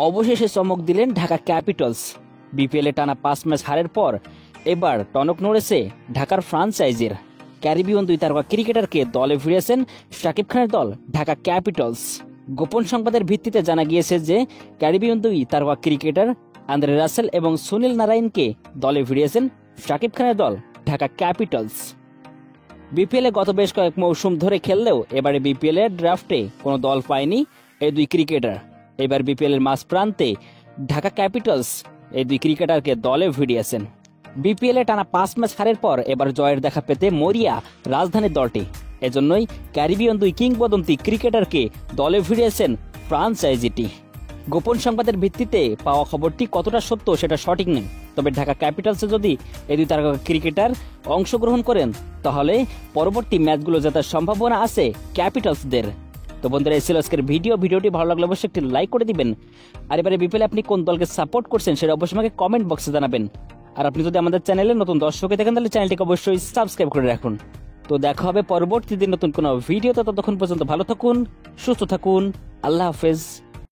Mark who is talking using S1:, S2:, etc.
S1: অবশেষে চমক দিলেন ঢাকা ক্যাপিটালস। বিপিএলে টানা 5 ম্যাচ হারের পর এবার টনক নড়েছে ঢাকার ফ্রাঞ্চাইজির। ক্যারিবিয়ান 2 তারকা ক্রিকেটারকে দলে ফিরিয়েছেন শাকিব খানের দল ঢাকা ক্যাপিটালস। গোপন সংবাদের ভিত্তিতে জানা গিয়েছে যে ক্যারিবিয়ান 2 তারকা ক্রিকেটার আন্দ্রে রাসেল এবং সুনীল নারায়ণকে দলে ফিরিয়েছেন শাকিব খানের দল ঢাকা ক্যাপিটালস। বিপিএলে গত বেশ কয়েক মৌসুম ধরে খেললেও এবারে বিপিএল এর ড্রাফটে কোনো দল পায়নি এই 2 ক্রিকেটার। এবার বিপিএল এর মাঝ প্রান্তে ঢাকা ক্যাপিটালস এই 2 ক্রিকেটারকে দলে ফিরিয়েছেন। বিপিএল এ টানা 5 ম্যাচ হারের পর এবার জয়ের দেখা পেতে মরিয়া রাজধানীর দলটি। এজন্যই ক্যারিবিয়ান 2 কিংবদন্তি ক্রিকেটারকে দলে ফিরিয়েছেন ফ্রাঞ্চাইজিটি। গোপন সংবাদের ভিত্তিতে পাওয়া খবরটি কতটা সত্য সেটা সঠিক নেই, তবে ঢাকা ক্যাপিটালসে যদি এই 2 তারকা ক্রিকেটার অংশগ্রহণ করেন তাহলে পরবর্তী ম্যাচগুলো জেতার সম্ভাবনা আছে ক্যাপিটালসদের। তো বন্ধুরা, এই ছিল আজকের ভিডিওটি ভালো লাগলে অবশ্যই একটি লাইক করে দিবেন। আর এবারে বিপিএলে আপনি কোন দলকে সাপোর্ট করছেন সেটা অবশ্যই আমাকে কমেন্ট বক্সে জানাবেন। আর আপনি যদি আমাদের চ্যানেলে নতুন দর্শক হয়ে থাকেন তাহলে চ্যানেলটিকে অবশ্যই সাবস্ক্রাইব করে রাখুন। তো দেখা হবে পরবর্তী দিন নতুন কোনো ভিডিওতে। ততক্ষণ পর্যন্ত ভালো থাকুন, সুস্থ থাকুন, আল্লাহ হাফেজ।